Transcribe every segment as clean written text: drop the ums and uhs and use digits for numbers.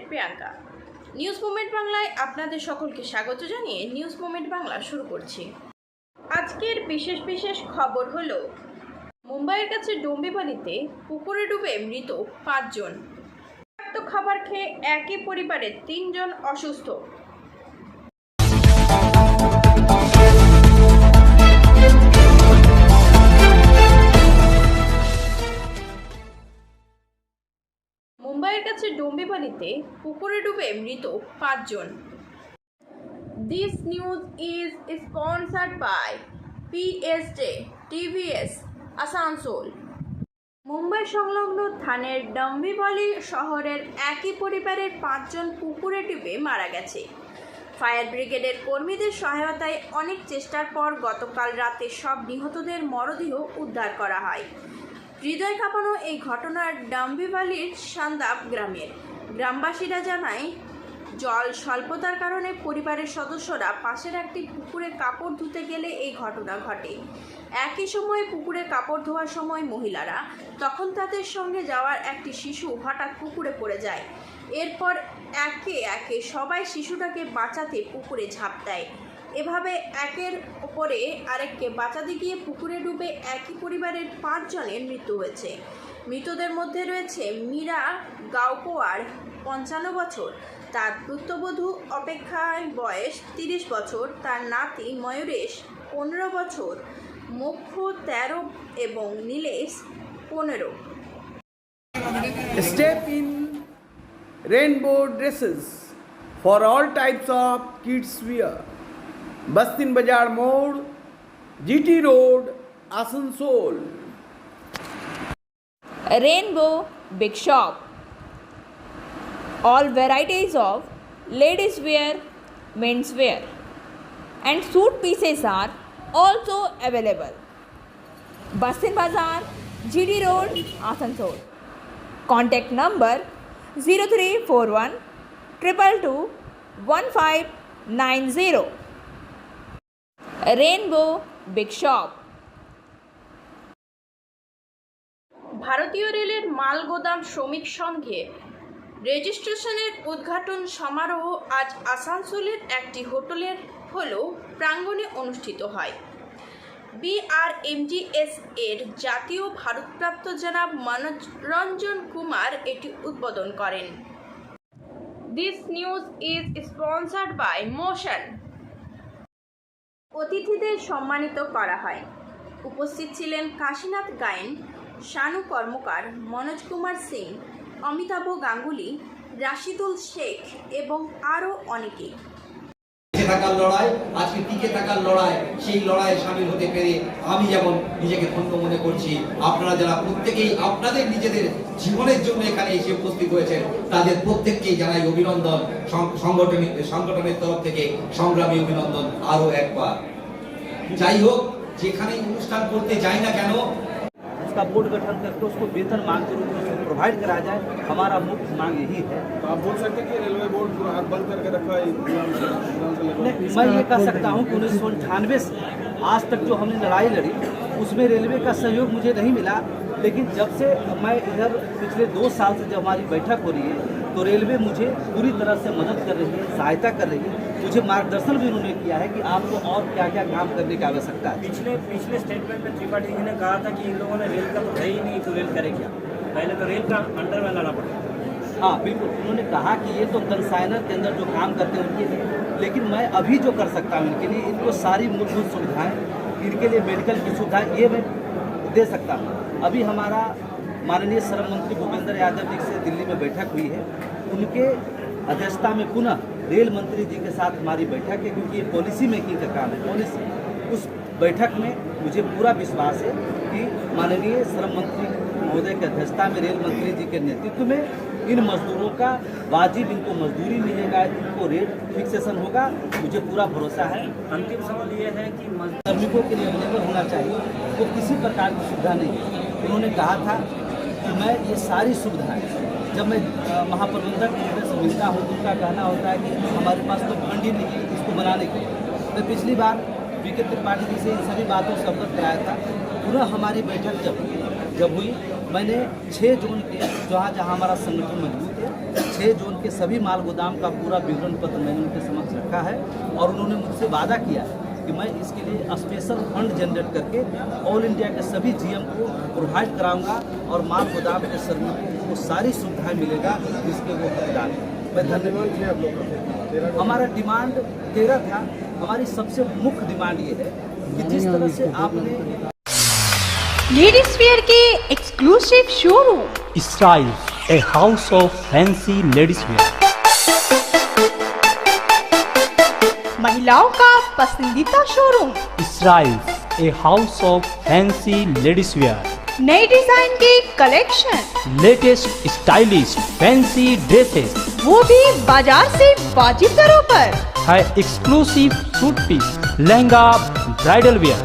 Priyanka. News movement বাংলায় আপনাদের সকলকে স্বাগত জানিয়ে নিউজ মুভমেন্ট বাংলা শুরু করছি। আজকের বিশেষ খবর হলো, মুম্বাইয়ের কাছে ডোম্বিভালিতে পুকুরে ডুবে মৃত 5 জন। বিষাক্ত খাবার খেয়ে একই পরিবারের 3 জন অসুস্থ। মুম্বাইয়ের কাছে ডোম্বিভালিতে পুকুরে ডুবে মৃত 5 জন। This news is sponsored by PSJ TVS Asansol. Mumbai সংলগ্ন থানের ডোম্বিভালি শহরের একই পরিবারের 5 জন পুকুরে ডুবে মারা গেছে। ফায়ার ব্রিগেডের কর্মীদের সহায়তায় অনেক চেষ্টার পর গতকাল রাতে সব নিহতদের মরদেহ উদ্ধার করা হয়। হৃদয় কাঁপানো এই ঘটনা ডোম্বিভালির সান্দাব গ্রামের। গ্রামবাসীরা জানায়, জল স্বল্পতার কারণে পরিবারের সদস্যরা পাশের একটি পুকুরে কাপড় ধুতে গেলে এই ঘটনা ঘটে। একই সময়ে পুকুরে কাপড় ধোয়ার সময় মহিলারা, তখন তাদের সঙ্গে যাওয়ার একটি শিশু হঠাৎ পুকুরে পড়ে যায়। এরপর একে একে সবাই শিশুটাকে বাঁচাতে পুকুরে ঝাঁপ দেয়। এভাবে একের ওপরে আরেককে বাঁচাতে গিয়ে পুকুরে ডুবে একই পরিবারের 5 জনের মৃত্যু হয়েছে। মৃতদের মধ্যে রয়েছে মীরা গাওকোয়ার 55 বছর, তার পুত্রবধূ অপেক্ষায় বয়স 30 বছর, তার নাতি ময়ূরেশ 15 বছর, মোক্ষ 13 এবং Nilesh 15। Step in rainbow dresses for all types of kids wear. Bastin Bazaar Mode, GT Road, Asansol. Rainbow Big Shop. All varieties of ladies wear, men's wear and suit pieces are also available. Bastin Bazaar, GD Road, Asansol. Contact number 0341 222 1590. Rainbow Big Shop. ভারতীয় রেলের মালগোদাম শ্রমিক সংঘে রেজিস্ট্রেশনের উদ্ঘাটন সমারোহ আজ আসানসোলের একটি হোটেলের প্রাঙ্গণে অনুষ্ঠিত হয়। BRMGS এর জাতীয় ভারপ্রাপ্ত জনাব মনোরঞ্জন কুমার এটি উদ্বোধন করেন। This news is sponsored by Motion. অতিথিদের সম্মানিত করা হয়। উপস্থিত ছিলেন কাশীনাথ গায়েন, শানু কর্মকার, মনোজ কুমার সিং, অমিতাভ গাঙ্গুলি, রাশিদুল শেখ এবং আরও অনেকে। টিকে থাকার লড়াই, আজকে টিকে থাকার লড়াই, সেই লড়াইয়ে সামিল হতে পেরে আমি যেমন নিজেকে ধন্য মনে করছি, আপনারা যারা প্রত্যেকেই আপনাদের নিজেদের জীবনের জন্য এখানে এসে উপস্থিত হয়েছেন, তাদের প্রত্যেককেই জানাই অভিনন্দন। সংগঠনের তরফ থেকে সংগ্রামী অভিনন্দন আরো একবার। যাই হোক, যেখানেই অনুষ্ঠান করতে যাই না কেন, उसका बोर्ड गठन करके उसको वेतन मांग के रूप में उसको प्रोवाइड कराया जाए, हमारा मुख्य मांग यही है। तो आप बोल सकते हैं कि रेलवे बोर्ड हाथ बंद करके रखा है? मैं ये कह सकता हूँ कि 1998 से आज तक जो हमने लड़ाई लड़ी उसमें रेलवे का सहयोग मुझे नहीं मिला, लेकिन जब से मैं इधर पिछले 2 साल से जब हमारी बैठक हो रही है तो रेलवे मुझे पूरी तरह से मदद कर रही है, सहायता कर रही है। मुझे मार्गदर्शन भी उन्होंने किया है कि आपको और क्या क्या काम करने की आवश्यकता है। पिछले स्टेटमेंट में त्रिपाठी जी ने कहा था कि इन लोगों ने रेल का तो है ही नहीं, तो रेल करे क्या? पहले तो रेल का अंडर में लाना पड़ेगा। हाँ बिल्कुल, उन्होंने कहा कि ये तो कंसाइनर के अंदर जो काम करते हैं उनके लिए, लेकिन मैं अभी जो कर सकता हूँ इनके लिए, इनको सारी मूलभूत सुविधाएँ, इनके लिए मेडिकल की सुविधाएँ ये मैं दे सकता हूँ। अभी हमारा माननीय श्रम मंत्री भूपेंद्र यादव जी से दिल्ली में बैठक हुई है, उनके अध्यक्षता में पुनः रेल मंत्री जी के साथ हमारी बैठक है, क्योंकि ये पॉलिसी मेकिंग का काम है। पॉलिसी उस बैठक में मुझे पूरा विश्वास है कि माननीय श्रम मंत्री महोदय की अध्यक्षता में रेल मंत्री जी के नेतृत्व में इन मजदूरों का वाजिब इनको मजदूरी मिलेगा, इनको रेट फिक्सेशन होगा, मुझे पूरा भरोसा है। अंतिम सवाल ये है कि श्रमिकों के लिए अवेलेबल होना चाहिए, वो किसी प्रकार की सुविधा नहीं है। उन्होंने कहा था कि मैं ये सारी सुविधाएँ, जब मैं महाप्रबंधक महोदय से मिलता हूँ तो उनका कहना होता है कि हमारे पास तो फंड ही नहीं है इसको बनाने के लिए। मैं पिछली बार वीके त्रिपाठी जी से इन सभी बातों से अवगत कराया था। पुनः हमारी बैठक जब हुई, मैंने 6 जोन के जहाँ जहाँ हमारा संगठन मजबूत है 6 जून के सभी माल गोदाम का पूरा विवरण पत्र मैंने उनके समक्ष रखा है और उन्होंने मुझसे वादा किया कि मैं इसके लिए स्पेशल फंड जनरेट करके ऑल इंडिया के सभी जीएम को प्रोवाइड कराऊंगा और माल गोदाम के श्रमिकों को सारी सुविधाएं मिलेगा जिसके वो हकदार हैं। मैं धन्यवाद। हमारा डिमांड 13 था। हमारी सबसे मुख्य डिमांड ये है कि जिस तरह से आपने लेडीज वेयर के exclusive showroom Styles, a house of fancy ladies wear. महिलाओं का पसंदीदा showroom Styles, a house of fancy ladies wear. नए डिजाइन के collection, Latest stylish fancy dresses. वो भी बाजार से वाजिब दरों पर। है exclusive suit piece, lehenga, bridal wear.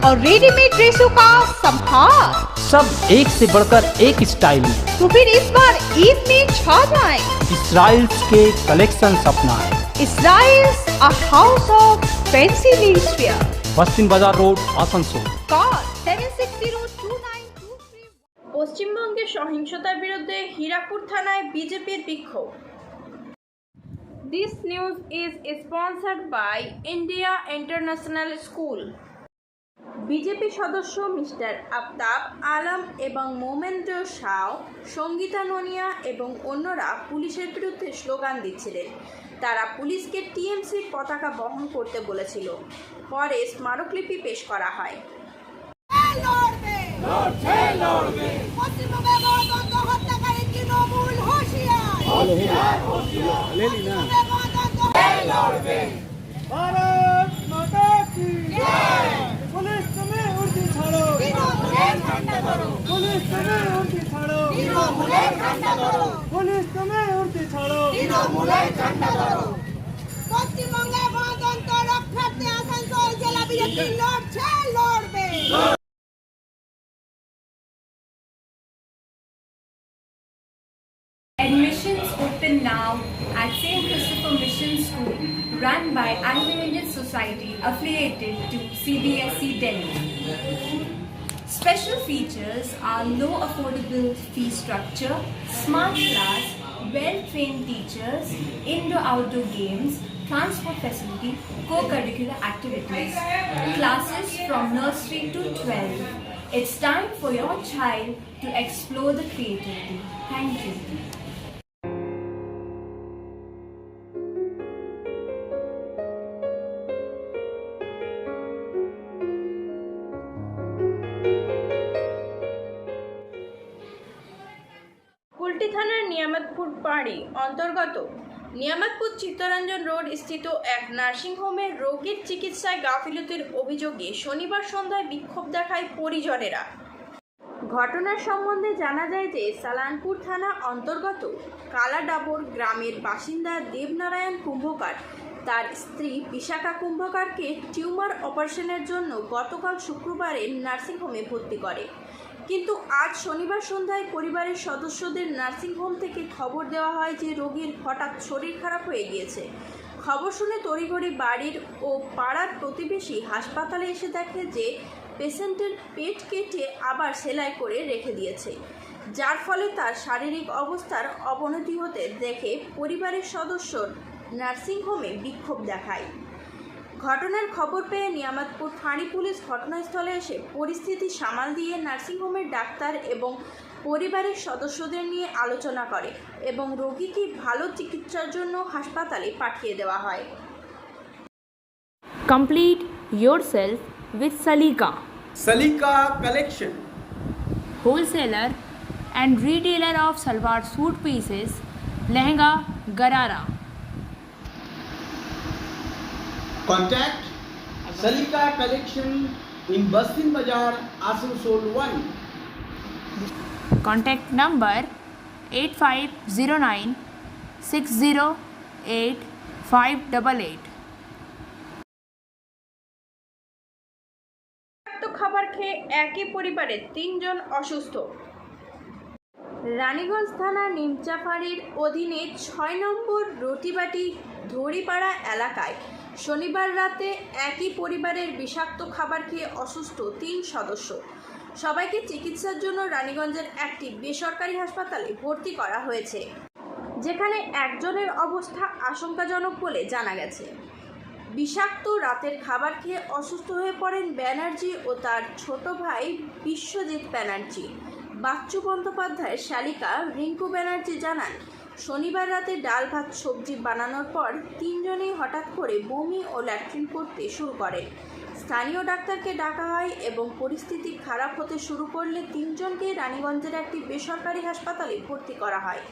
और रेडीमेड ड्रेसों का संभार। सब एक से बढ़कर एक स्टाइल में. तो फिर इस बार ईद में छा जाएं। Styles के कलेक्शन अपनाएं. Styles, a house of fancy ladies wear. बस्तिन बाजार रोड, आसनसोल. Call 7602923। পশ্চিমবঙ্গে সহিংসতার বিরুদ্ধে হীরাপুর থানায় বিজেপির বিক্ষোভ। This news is sponsored by India International School. BJP সদস্য মিস্টার আফতাব আলম এবং মোমেন্দ্র শাহ, সঙ্গীতা নোনিয়া এবং অন্যরা পুলিশের বিরুদ্ধে স্লোগান দিচ্ছিলেন। তারা পুলিশকে টিএমসির পতাকা বহন করতে বলেছিল। পরে স্মারকলিপি পেশ করা হয়। পশ্চিমবঙ্গে গণতন্ত্র রক্ষার্থে আসানসোল জেলা বিজেপি লড়ছে, লড়বে। Admissions open now at St. Christopher Mission School, run by Anglo-Indian Society affiliated to CBSE Delhi. Special features are low affordable fee structure, smart class, well-trained teachers, indoor-outdoor games, transport facility, co-curricular activities, classes from nursery to 12. It's time for your child to explore the creativity. Thank you. Kulti থানার নিয়ামতপুর পাড়ি অন্তর্গত Niamatpur Chittaranjan road স্থিত এক নার্সিংহোমে রোগীর চিকিৎসায় গাফিলতির অভিযোগে শনিবার সন্ধ্যায় বিক্ষোভ দেখায় পরিজনেরা। ঘটনার সম্বন্ধে জানা যায় যে সালানপুর থানা অন্তর্গত কালাডাবর গ্রামের বাসিন্দা দেবনারায়ণ কুম্ভকার তার স্ত্রী বিশাখা কুম্ভকারকে টিউমার অপারেশনের জন্য গতকাল শুক্রবারে নার্সিংহোমে ভর্তি করে। কিন্তু আজ শনিবার সন্ধ্যায় পরিবারের সদস্যদের নার্সিংহোম থেকে খবর দেওয়া হয় যে রোগীর হঠাৎ শরীর খারাপ হয়ে গিয়েছে। খবর শুনে তড়িঘড়ি বাড়ির ও পাড়ার প্রতিবেশী হাসপাতালে এসে দেখে যে পেশেন্টের পেট কেটে আবার সেলাই করে রেখে দিয়েছে, যার ফলে তার শারীরিক অবস্থার অবনতি হতে দেখে পরিবারের সদস্য নার্সিংহোমে বিক্ষোভ দেখায়। ঘটনার খবর পেয়ে নিয়ামতপুর ফাঁড়ি পুলিশ ঘটনাস্থলে এসে পরিস্থিতি সামাল দিয়ে নার্সিংহোমের ডাক্তার এবং পরিবারের সদস্যদের নিয়ে আলোচনা করে এবং রোগীকে ভালো চিকিৎসার জন্য হাসপাতালে পাঠিয়ে দেওয়া হয়। Complete yourself with Salika, Salika Collection, wholesaler and retailer of salwar suit pieces, lehenga, garara. Contact Salika Collection in Bastin Bazaar, Asansol 1. Contact number 8509 608 588. খাবার খেয়ে একই পরিবারের 3 জন অসুস্থ। রানীগঞ্জ থানা নিমচাফাড়ির অধীনে 6 নম্বর রটিবাটি ধরিপাড়া এলাকায় শনিবার রাতে একই পরিবারের বিষাক্ত খাবার খেয়ে অসুস্থ 3 সদস্য। সবাইকে চিকিৎসার জন্য রানীগঞ্জের একটি বেসরকারি হাসপাতালে ভর্তি করা হয়েছে, যেখানে একজনের অবস্থা আশঙ্কাজনক বলে জানা গেছে। বিষাক্ত রাতের খাবার খেয়ে অসুস্থ হয়ে পড়েন ব্যানার্জি ও তার ছোট ভাই বিশ্বজিৎ ব্যানার্জি। বাচ্চু বন্দ্যোপাধ্যায়ের শালিকা রিঙ্কু ব্যানার্জি জানান, শনিবার রাতে ডাল ভাত সবজি বানানোর পর তিনজনেই হঠাৎ করে বমি ও ল্যাট্রিন করতে শুরু করেন। স্থানীয় ডাক্তারকে ডাকা হয় এবং পরিস্থিতি খারাপ হতে শুরু করলে তিনজনকেই রানীগঞ্জের একটি বেসরকারি হাসপাতালে ভর্তি করা হয়।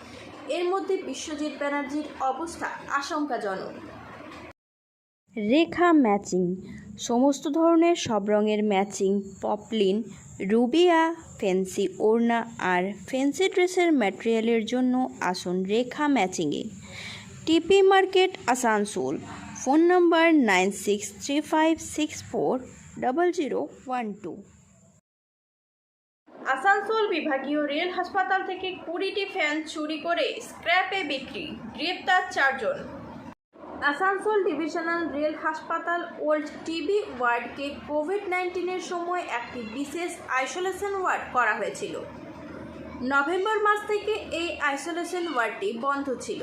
এর মধ্যে বিশ্বজিৎ ব্যানার্জির অবস্থা আশঙ্কাজনক। রেখা ম্যাচিং, সমস্ত ধরনের সব রঙের ম্যাচিং, পপলিন, রুবিয়া, ফ্যান্সি ওড়না আর ফ্যান্সি ড্রেসের ম্যাটেরিয়ালের জন্য আসুন রেখা ম্যাচিংয়ে। টিপি মার্কেট, আসানসোল। ফোন নম্বর 9635640012। আসানসোল বিভাগীয় রেল হাসপাতাল থেকে 20টি ফ্যান চুরি করে স্ক্র্যাপে বিক্রি, গ্রেপ্তার 4 জন। আসানসোল ডিভিশনাল রেল হাসপাতাল ওল্ড টিবি ওয়ার্ডকে কোভিড-19-এর সময় একটি বিশেষ আইসোলেশন ওয়ার্ড করা হয়েছিল। নভেম্বর মাস থেকে এই আইসোলেশন ওয়ার্ডটি বন্ধ ছিল।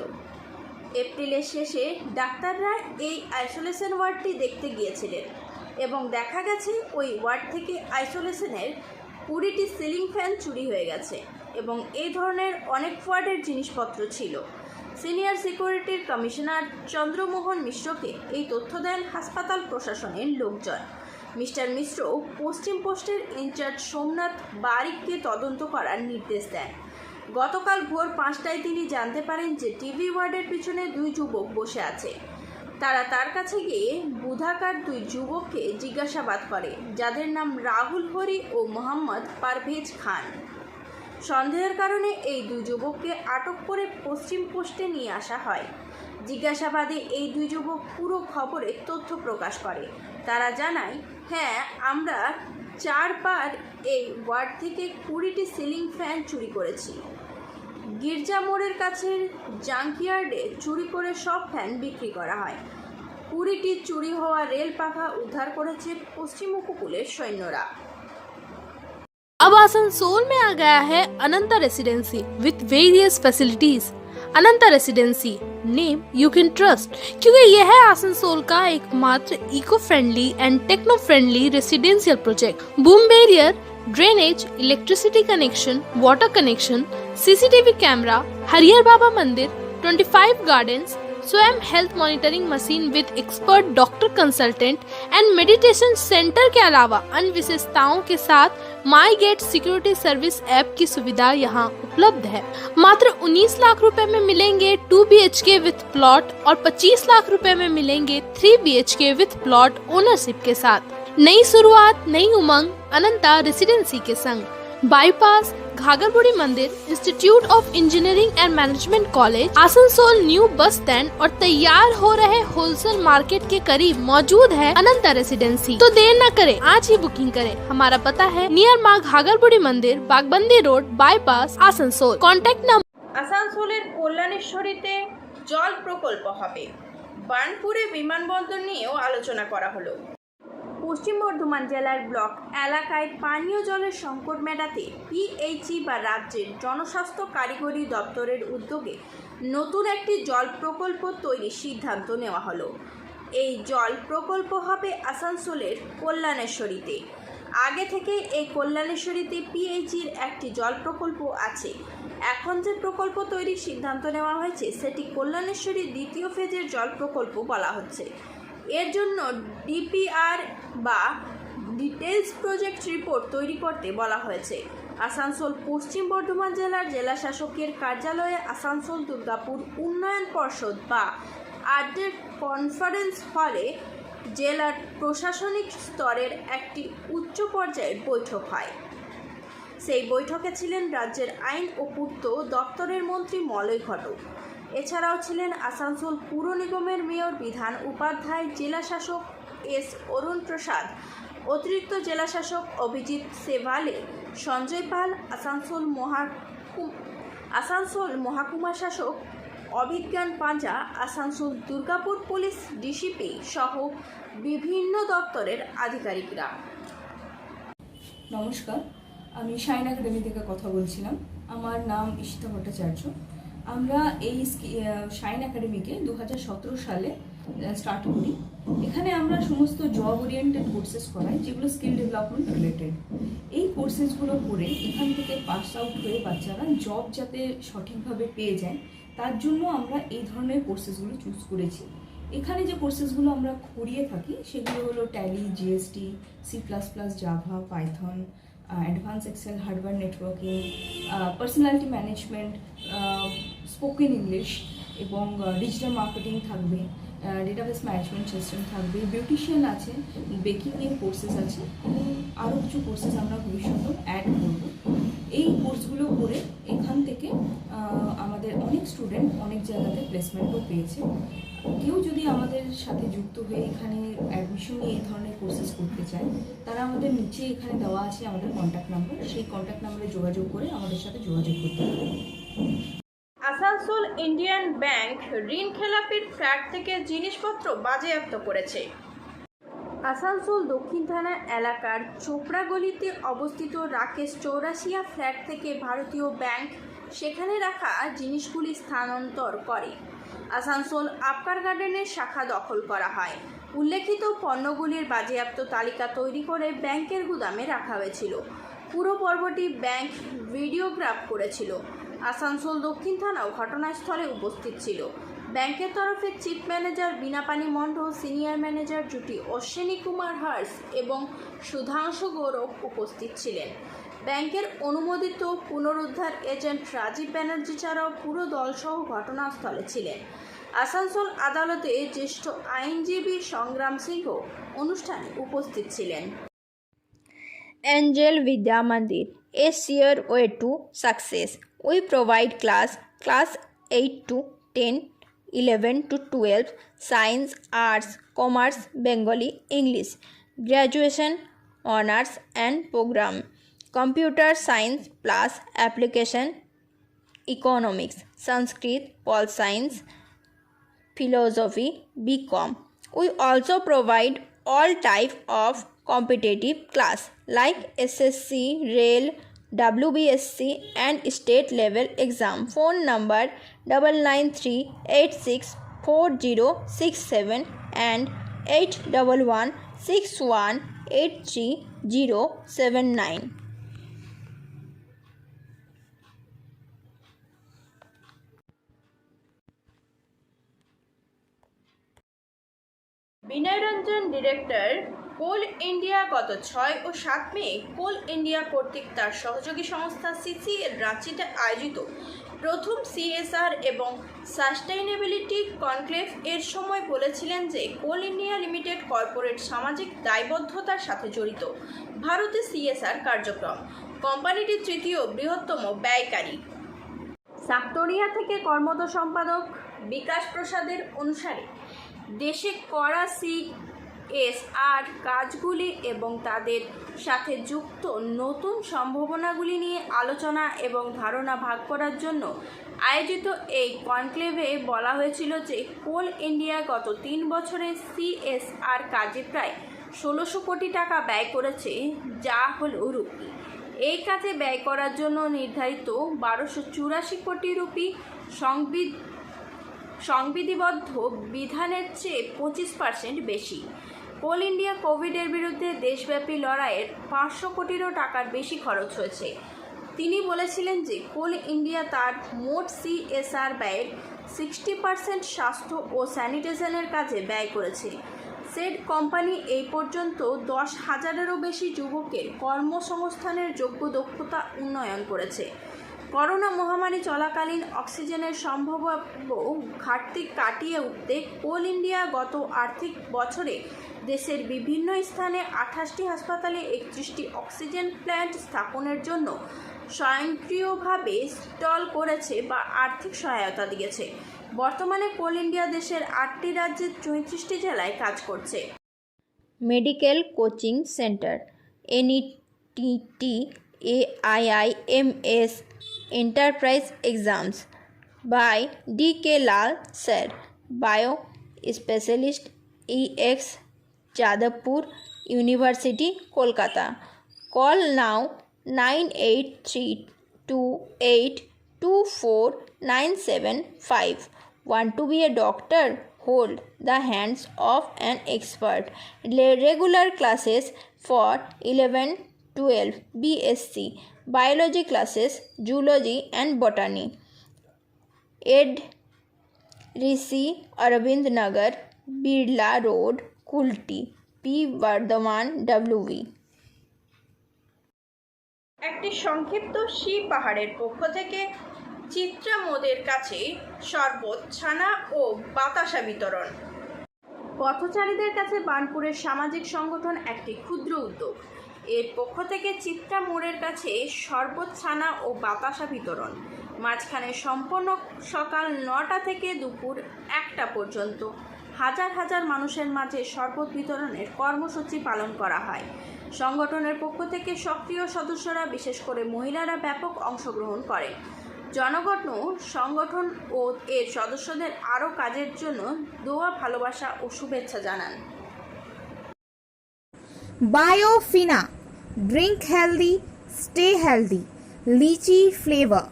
এপ্রিলের শেষে ডাক্তাররা এই আইসোলেশন ওয়ার্ডটি দেখতে গিয়েছিলেন এবং দেখা গেছে ওই ওয়ার্ড থেকে আইসোলেশনের 20টি সিলিং ফ্যান চুরি হয়ে গেছে এবং এই ধরনের অনেক ওয়ার্ডের জিনিসপত্র ছিল। সিনিয়র সিকিউরিটির কমিশনার চন্দ্রমোহন মিশ্রকে এই তথ্য দেন হাসপাতাল প্রশাসনের লোকজন। মিস্টার মিশ্র পশ্চিম পোস্টের ইনচার্জ সোমনাথ বারিককে তদন্ত করার নির্দেশ দেন। গতকাল ভোর 5টায় তিনি জানতে পারেন যে টিভি ওয়ার্ডের পিছনে 2 যুবক বসে আছে। তারা তার কাছে গিয়ে বুধাকার 2 যুবককে জিজ্ঞাসাবাদ করে, যাদের নাম রাহুল হরি ও মোহাম্মদ পারভেজ খান। সন্দেহের কারণে এই 2 যুবককে আটক করে পশ্চিম পোস্টে নিয়ে আসা হয়। জিজ্ঞাসাবাদে এই 2 যুবক পুরো খবরে তথ্য প্রকাশ করে। তারা জানায়, হ্যাঁ, আমরা 4 বার এই ওয়ার্ড থেকে 20টি সিলিং ফ্যান চুরি করেছি। গির্জা মোড়ের কাছের জাঙ্কিয়ার্ডে চুরি করে সব ফ্যান বিক্রি করা হয়। 20টি চুরি হওয়া রেল পাখা উদ্ধার করেছে পশ্চিম উপকূলের সৈন্যরা। अब आसनसोल में आ गया है Ananta residency with various facilities. Ananta residency name you can trust, क्योंकि यह है आसनसोल का एकमात्र eco friendly and techno friendly residential project. Boom barrier, drainage, electricity connection, water connection, CCTV camera, Harihar Baba Mandir, 25 gardens, स्वयं health monitoring machine with expert doctor consultant and meditation centre के अलावा अन्य विशेषताओं के साथ my gate security service app की सुविधा यहाँ उपलब्ध है। मात्र 19 लाख रुपए में मिलेंगे 2 BHK विथ प्लॉट और 25 लाख रुपए में मिलेंगे 3 BHK विथ प्लॉट ओनरशिप के साथ। नई शुरुआत, नई उमंग अनंता रेसिडेंसी के संग। बाईपास, घाघरबुड़ी मंदिर, institute of engineering and management college, Asansol new bus stand और तैयार हो रहे होलसेल मार्केट के करीब मौजूद है अनंता रेसिडेंसी। तो देर न करें, आज ही बुकिंग करें। हमारा पता है नियर माँ Ghagharburi Mandir, Bagbandi road, bypass, Asansol. Contact number. আসানসোলের কল্যাণেশ্বরীতে জল প্রকল্প হবে, বার্নপুরে বিমানবন্দর নিয়েও আলোচনা করা হলো। পশ্চিম বর্ধমান জেলার ব্লক এলাকায় পানীয় জলের সংকট মেটাতে পিএইচই বা রাজ্যের জনস্বাস্থ্য কারিগরি দপ্তরের উদ্যোগে নতুন একটি জল প্রকল্প তৈরির সিদ্ধান্ত নেওয়া হলো। এই জল প্রকল্প হবে আসানসোলের কল্যাণেশ্বরীতে। আগে থেকে এই কল্যাণেশ্বরীতে পিএইচির একটি জল প্রকল্প আছে। এখন যে প্রকল্প তৈরির সিদ্ধান্ত নেওয়া হয়েছে সেটি কল্যাণেশ্বরী দ্বিতীয় ফেজের জল প্রকল্প বলা হচ্ছে। এর জন্য ডিপিআর বা ডিটেলস প্রজেক্ট রিপোর্ট তৈরি করতে বলা হয়েছে। আসানসোল পশ্চিম বর্ধমান জেলার জেলাশাসকের কার্যালয়ে আসানসোল দুর্গাপুর উন্নয়ন পর্ষদ বা আরডের কনফারেন্স হলে জেলার প্রশাসনিক স্তরের একটি উচ্চ পর্যায়ের বৈঠক হয়। সেই বৈঠকে ছিলেন রাজ্যের আইন ও পূর্ত দপ্তরের মন্ত্রী মলয় ঘটক। এছাড়াও ছিলেন আসানসোল পুর নিগমের মেয়র বিধান উপাধ্যায়, জেলাশাসক এস অরুণ প্রসাদ, অতিরিক্ত জেলাশাসক অভিজিৎ সেভালে, সঞ্জয় পাল, আসানসোল মহকুমা শাসক অভিজ্ঞান পাঞ্জা, আসানসোল দুর্গাপুর পুলিশ ডিসিপি সহ বিভিন্ন দপ্তরের আধিকারিকরা। নমস্কার, আমি শাইন একাডেমি থেকে কথা বলছিলাম। আমার নাম ঈশিতা ভট্টাচার্য। আমরা এই শাইন একাডেমিকে 2017 সালে স্টার্ট করি। এখানে আমরা সমস্ত জব ওরিয়েন্টেড কোর্সেস করাই, যেগুলো স্কিল ডেভেলপমেন্ট রিলেটেড। এই কোর্সেসগুলো করে এখান থেকে পাস আউট হয়ে বাচ্চারা জব যাতে সঠিকভাবে পেয়ে যায়, তার জন্য আমরা এই ধরনের কোর্সেসগুলো চুজ করেছি। এখানে যে কোর্সেসগুলো আমরা করিয়ে থাকি সেগুলো হলো Tally, GST, C++, Java, Python, advance Excel, hardware networking, personality management, spoken English এবং ডিজিটাল মার্কেটিং থাকবে, ডেটাবেস ম্যানেজমেন্ট সিস্টেম থাকবে, বিউটিশিয়ান আছে, বেকিংয়ের কোর্সেস আছে এবং আরও কিছু কোর্সেস আমরা ভবিষ্যতেও অ্যাড করব। এই কোর্সগুলো করে এখান থেকে আমাদের অনেক স্টুডেন্ট অনেক জায়গাতে প্লেসমেন্টও পেয়েছে। কেউ যদি আমাদের সাথে যুক্ত হয়ে এখানে অ্যাডমিশন নিয়ে এই ধরনের কোর্সেস করতে চায়, তারা আমাদের নিচে এখানে দেওয়া আছে আমাদের কন্ট্যাক্ট নাম্বার, সেই কন্ট্যাক্ট নাম্বারে যোগাযোগ করে আমাদের সাথে যোগাযোগ করতে পারে। আসানসোল ইন্ডিয়ান ব্যাংক ঋণ খেলাপির ফ্ল্যাট থেকে জিনিসপত্র বাজেয়াপ্ত করেছে। আসানসোল দক্ষিণ থানা এলাকার চোপড়া গলিতে অবস্থিত রাকেশ চৌরাশিয়া ফ্ল্যাট থেকে ভারতীয় ব্যাংক সেখানে রাখা জিনিসগুলি স্থানান্তর করে আসানসোল আপকার গার্ডেনের শাখা দখল করা হয়। উল্লেখিত পণ্যগুলির বাজেয়াপ্ত তালিকা তৈরি করে ব্যাংকের গুদামে রাখা হয়েছিল। পুরো পর্বটি ব্যাংক ভিডিওগ্রাফ করেছিল। আসানসোল দক্ষিণ থানাও ঘটনাস্থলে উপস্থিত ছিল। ব্যাংকের তরফে চিফ ম্যানেজার বীণাপানি মণ্ডল, সিনিয়র ম্যানেজার জুটি অশ্বিনী কুমার হার্স এবং সুধাংশু গৌরব উপস্থিত ছিলেন। ব্যাংকের অনুমোদিত পুনরুদ্ধার এজেন্ট রাজীব ব্যানার্জি ছাড়াও পুরো দলসহ ঘটনাস্থলে ছিলেন। আসানসোল আদালতে জ্যেষ্ঠ আইনজীবী সংগ্রাম সিংহ অনুষ্ঠানে উপস্থিত ছিলেন। Angel Vidya Mandir, a sure way to success. We provide class 8 to 10, 11 to 12, science, arts, commerce, Bengali, English, graduation, honors and program, computer science plus application, economics, Sanskrit, Pol Science, philosophy, BCom. We also provide all type of competitive class like SSC, Rail, WBSC and state level exam. Phone number 9938640667 and 8116183079. Binay Ranjan director, Coal India গত 6 ও 7 মে কোল India কর্তৃক তার সহযোগী সংস্থা CC এর রাঁচিতে আয়োজিত প্রথম CSR এবং sustainability conclave এর সময় বলেছিলেন যে কোল ইন্ডিয়া লিমিটেড কর্পোরেট সামাজিক দায়বদ্ধতার সাথে জড়িত। ভারতে CSR কার্যক্রম কোম্পানিটি তৃতীয় বৃহত্তম ব্যয়কারী। সাক্টোরিয়া থেকে কর্মরত সম্পাদক বিকাশ প্রসাদের অনুসারে দেশে করা CSR কাজগুলি এবং তাদের সাথে যুক্ত নতুন সম্ভাবনাগুলি নিয়ে আলোচনা এবং ধারণা ভাগ করার জন্য আয়োজিত এই কনক্লেভে বলা হয়েছিল যে কোল ইন্ডিয়া গত 3 বছরে CSR কাজে প্রায় 1600 কোটি টাকা ব্যয় করেছে, যা হলো রুপি। এই কাজে ব্যয় করার জন্য নির্ধারিত 1284 কোটি রুপি সংবিধিবদ্ধ বিধানের চেয়ে 25% বেশি। কোল ইন্ডিয়া কোভিডের বিরুদ্ধে দেশব্যাপী লড়াইয়ের 500 কোটিরও টাকার বেশি খরচ হয়েছে। তিনি বলেছিলেন যে কোল ইন্ডিয়া তার মোট CSR ব্যয়ের 60% স্বাস্থ্য ও স্যানিটেশনের কাজে ব্যয় করেছে। সেড কোম্পানি এই পর্যন্ত 10,000-এরও বেশি যুবকের কর্মসংস্থানের যোগ্য দক্ষতা উন্নয়ন করেছে। করোনা মহামারী চলাকালীন অক্সিজেনের সম্ভাব্য ঘাটতি কাটিয়ে উঠতে কোল ইন্ডিয়া গত আর্থিক বছরে দেশের বিভিন্ন স্থানে 28টি হাসপাতালে 31টি অক্সিজেন প্ল্যান্ট স্থাপনের জন্য স্বয়ংক্রিয়ভাবে স্টল করেছে বা আর্থিক সহায়তা দিয়েছে। বর্তমানে কোল ইন্ডিয়া দেশের 8টি রাজ্যের 34টি জেলায় কাজ করছে। Medical coaching centre NETT AIIMS Enterprise Exams by D.K. Lal Sir, Bio Specialist EX Jadavpur University, Kolkata. Call now 9832824975. Want to be a doctor? Hold the hands of an expert. Regular classes for 11-12 BSc Biology classes, Zoology and Botany. Ed Rishi Arvind Nagar, Birla road, Kulti, P Bardhaman, WV। একটি সংক্ষিপ্ত she পাহাড়ের পক্ষ থেকে চিত্রা মোদের কাছে শরবত, ছানা ও বাতাসা বিতরণ। পথচারীদের কাছে বার্নপুরের সামাজিক সংগঠন একটি ক্ষুদ্র উদ্যোগ। এর পক্ষ থেকে চিত্রা মোড়ের কাছে শরবত, ছানা ও বাতাসা বিতরণ। মাঝখানে সম্পূর্ণ সকাল 9টা থেকে দুপুর 1টা পর্যন্ত হাজার হাজার মানুষের মাঝে শরবত বিতরণের কর্মসূচি পালন করা হয়। সংগঠনের পক্ষ থেকে সক্রিয় সদস্যরা, বিশেষ করে মহিলারা ব্যাপক অংশগ্রহণ করে। জনগণ সংগঠন ও এর সদস্যদের আরও কাজের জন্য দোয়া, ভালোবাসা ও শুভেচ্ছা জানান। Biofina, drink healthy, stay healthy, lychee flavor.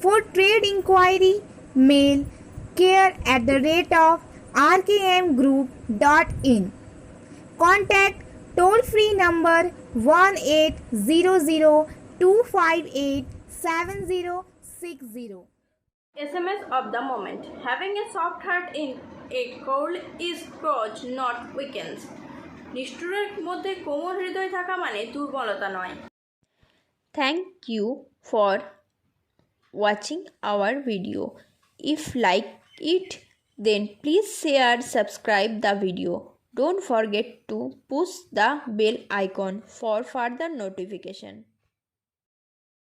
For trade inquiry, mail care@rkmgroup.in. Contact toll free number 1800-258-7060. SMS of the moment. Having a soft heart in a cold is courage, not weakness. নিষ্ঠুরের মধ্যে কোমল হৃদয় থাকা মানে দুর্বলতা নয়। Thank you for watching our video. If like it, then please share, subscribe the video. Don't forget to push the bell icon for further notification.